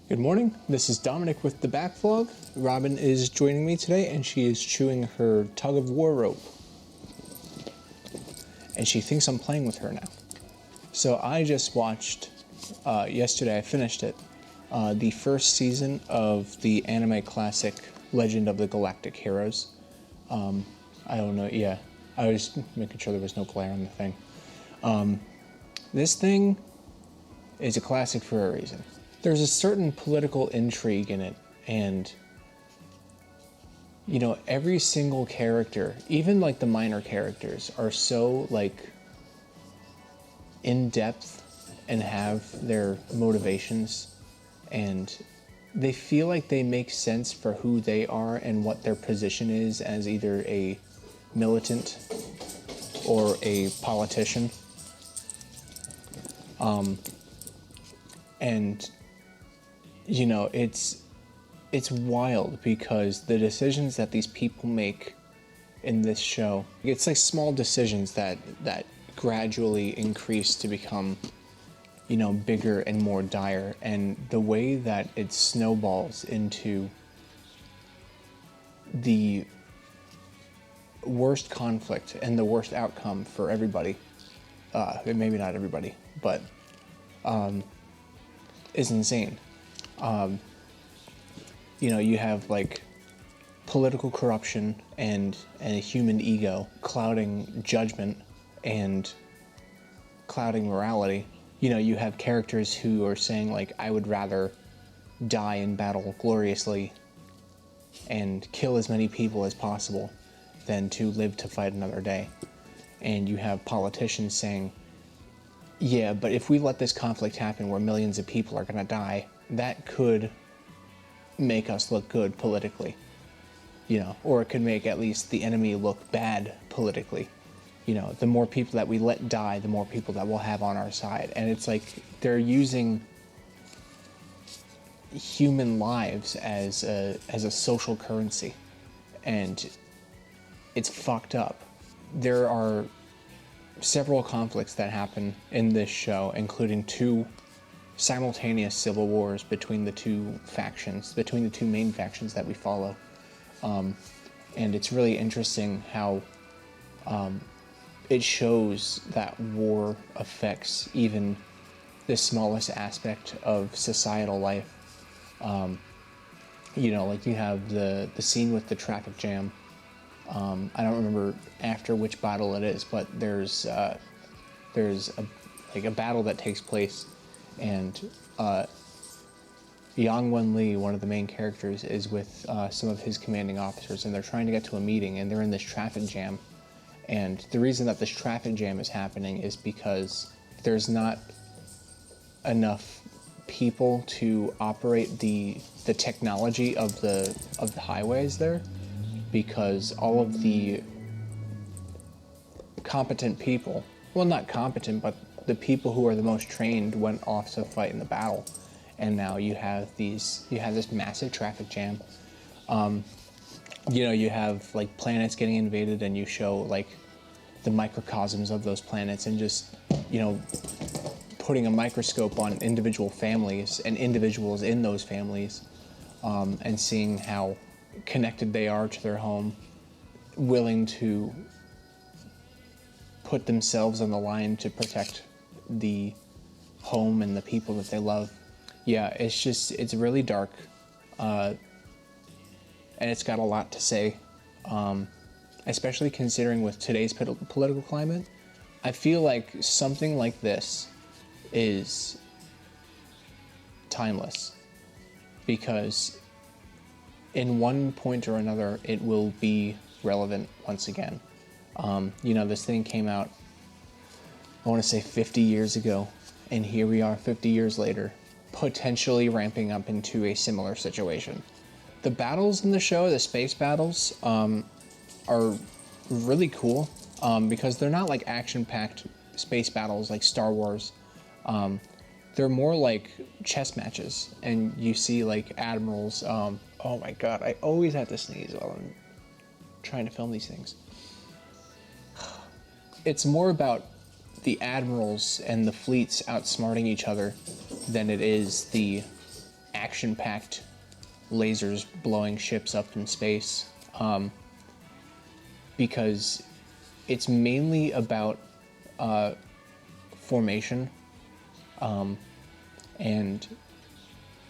Good morning, this is Dominic with TheBackVlog. Robin is joining me today and she is chewing her tug-of-war rope. And she thinks I'm playing with her now. So I just watched, yesterday I finished it, the first season of the anime classic Legend of the Galactic Heroes. I don't know, yeah, I was making sure there was no glare on the thing. This thing is a classic for a reason. There's a certain political intrigue in it, and you know, every single character, even like the minor characters, are so like in depth and have their motivations, and they feel like they make sense for who they are and what their position is as either a militant or a politician. And you know, it's wild because the decisions that these people make in this show, it's like small decisions that gradually increase to become, you know, bigger and more dire, and the way that it snowballs into the worst conflict and the worst outcome for everybody, maybe not everybody, but is insane. You know, you have like political corruption and a human ego clouding judgment and clouding morality. You know, you have characters who are saying like, I would rather die in battle gloriously and kill as many people as possible than to live to fight another day. And you have politicians saying, yeah, but if we let this conflict happen where millions of people are gonna die, that could make us look good politically, you know, or it could make at least the enemy look bad politically. You know, the more people that we let die, the more people that we'll have on our side. And it's like they're using human lives as a social currency, and it's fucked up. There are several conflicts that happen in this show, including two simultaneous civil wars between the two factions, between the two main factions that we follow. And it's really interesting how it shows that war affects even the smallest aspect of societal life. You know, like you have the scene with the traffic jam. I don't remember after which battle it is, but there's a battle that takes place, and Yang Wen Li, one of the main characters, is with some of his commanding officers, and they're trying to get to a meeting, and they're in this traffic jam. And the reason that this traffic jam is happening is because there's not enough people to operate the technology of the highways there, because all of the competent people, well, not competent, but the people who are the most trained went off to fight in the battle. And now you have this massive traffic jam. You know, you have like planets getting invaded, and you show like the microcosms of those planets, and just, you know, putting a microscope on individual families and individuals in those families, and seeing how connected they are to their home, willing to put themselves on the line to protect the home and the people that they love. Yeah, it's really dark, and it's got a lot to say, especially considering with today's political climate. I feel like something like this is timeless, because in one point or another it will be relevant once again. You know, this thing came out, I want to say 50 years ago, and here we are 50 years later, potentially ramping up into a similar situation. The battles in the show, the space battles, are really cool, because they're not like action-packed space battles like Star Wars. They're more like chess matches, and you see like admirals. Oh my god, I always have to sneeze while I'm trying to film these things. It's more about the admirals and the fleets outsmarting each other than it is the action-packed lasers blowing ships up in space, because it's mainly about formation and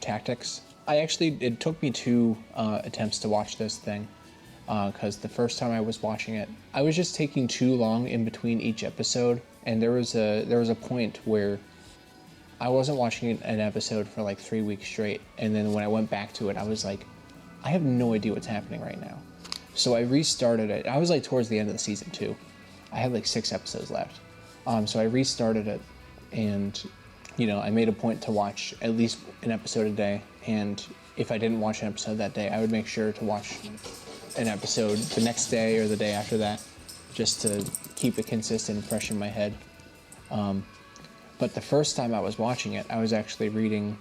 tactics. It took me 2 attempts to watch this thing, because the first time I was watching it, I was just taking too long in between each episode, and there was a point where I wasn't watching an episode for like 3 weeks straight, and then when I went back to it, I was like, I have no idea what's happening right now. So I restarted it. I was like towards the end of the season too. I had like 6 episodes left. So I restarted it, and I made a point to watch at least an episode a day, and if I didn't watch an episode that day, I would make sure to watch an episode the next day or the day after that, just to keep it consistent and fresh in my head. But the first time I was watching it, I was actually reading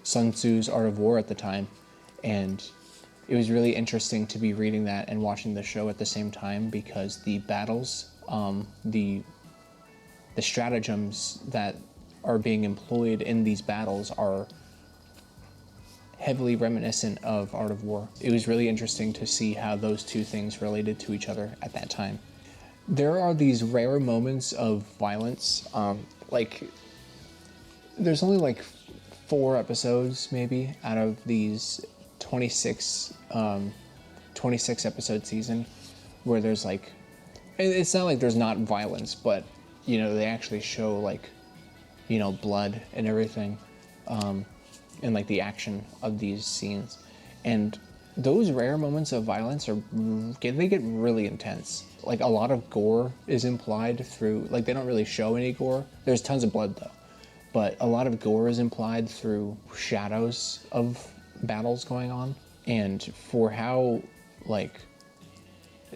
Sun Tzu's Art of War at the time, and it was really interesting to be reading that and watching the show at the same time, because the battles, the stratagems that are being employed in these battles are heavily reminiscent of Art of War. It was really interesting to see how those 2 things related to each other at that time. There are these rare moments of violence, there's only like 4 episodes maybe out of these 26 episode season where there's like, it's not like there's not violence, but they actually show like blood and everything, and like the action of these scenes, and those rare moments of violence they get really intense. Like a lot of gore is implied through, like they don't really show any gore. There's tons of blood though, but a lot of gore is implied through shadows of battles going on. And for how like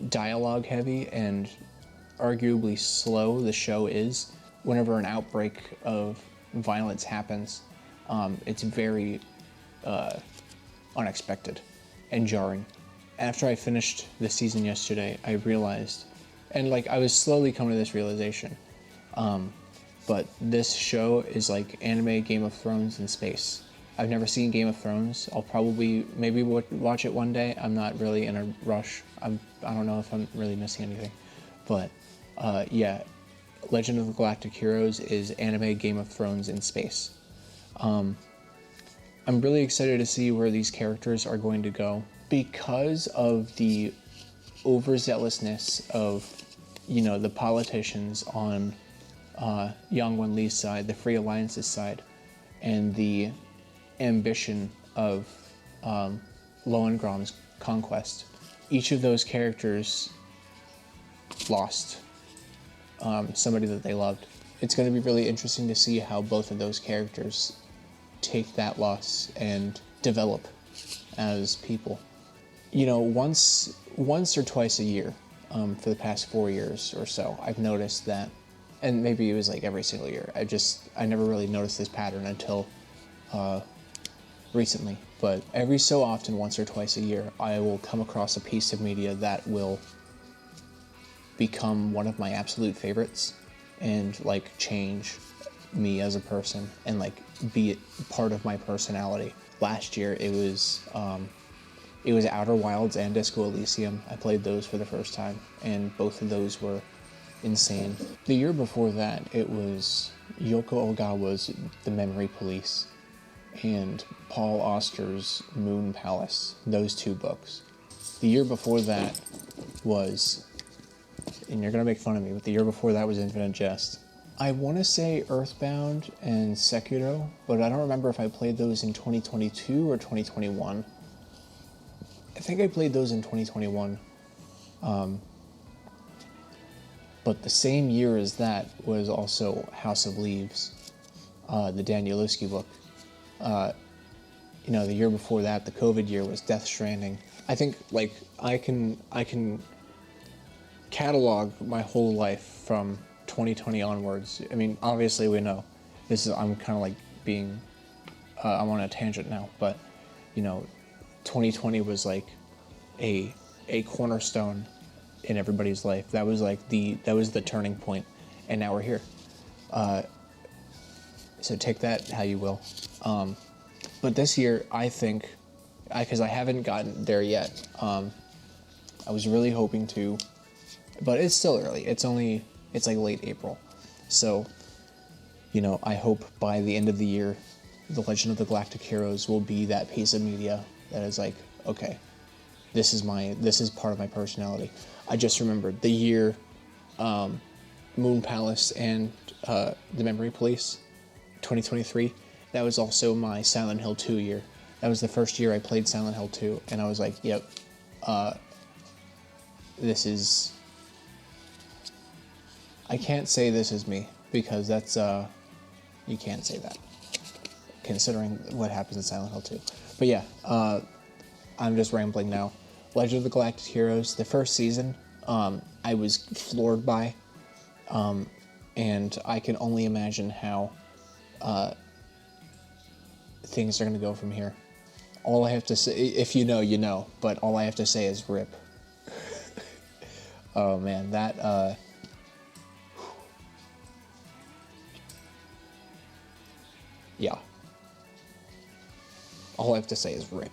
dialogue heavy and arguably slow the show is, whenever an outbreak of violence happens, it's very unexpected and jarring. After I finished the season yesterday, I realized, and like I was slowly coming to this realization, but this show is like anime Game of Thrones in space. I've never seen Game of Thrones. I'll probably maybe watch it one day. I'm not really in a rush. I don't know if I'm really missing anything, but yeah, Legend of the Galactic Heroes is anime Game of Thrones in space. I'm really excited to see where these characters are going to go, because of the overzealousness of, the politicians on Yang Wen-Li's side, the Free Alliance's side, and the ambition of Lohengram's conquest. Each of those characters lost somebody that they loved. It's going to be really interesting to see how both of those characters take that loss and develop as people. Once or twice a year, for the past 4 years or so, I've noticed that, and maybe it was like every single year, I never really noticed this pattern until recently, but every so often, once or twice a year, I will come across a piece of media that will become one of my absolute favorites and like change me as a person and like be part of my personality. Last year it was Outer Wilds and Disco Elysium. I played those for the first time, and both of those were insane. The year before that, it was Yoko Ogawa's The Memory Police and Paul Auster's Moon Palace, those 2 books. The year before that was, and you're gonna make fun of me, but the year before that was Infinite Jest. I want to say Earthbound and Sekiro, but I don't remember if I played those in 2022 or 2021. I think I played those in 2021. But the same year as that was also House of Leaves, the Danielewski book. The year before that, the COVID year, was Death Stranding. I think like I can catalog my whole life from 2020 onwards. I mean, obviously we know I'm kind of like being I'm on a tangent now, but 2020 was like a cornerstone in everybody's life. That was like the turning point, and now we're here. So take that how you will. But this year, I think, because I haven't gotten there yet, I was really hoping to, but it's still early. It's like late April. So, you know, I hope by the end of the year, The Legend of the Galactic Heroes will be that piece of media that is like, okay, this is part of my personality. I just remembered the year Moon Palace and The Memory Police, 2023, that was also my Silent Hill 2 year. That was the first year I played Silent Hill 2, and I was like, yep, this is... I can't say this is me, because that's, you can't say that, considering what happens in Silent Hill 2. But yeah, I'm just rambling now. Legend of the Galactic Heroes, the first season, I was floored by, and I can only imagine how things are going to go from here. All I have to say, if you know, you know, but all I have to say is RIP. Oh man, that, yeah. All I have to say is RIP.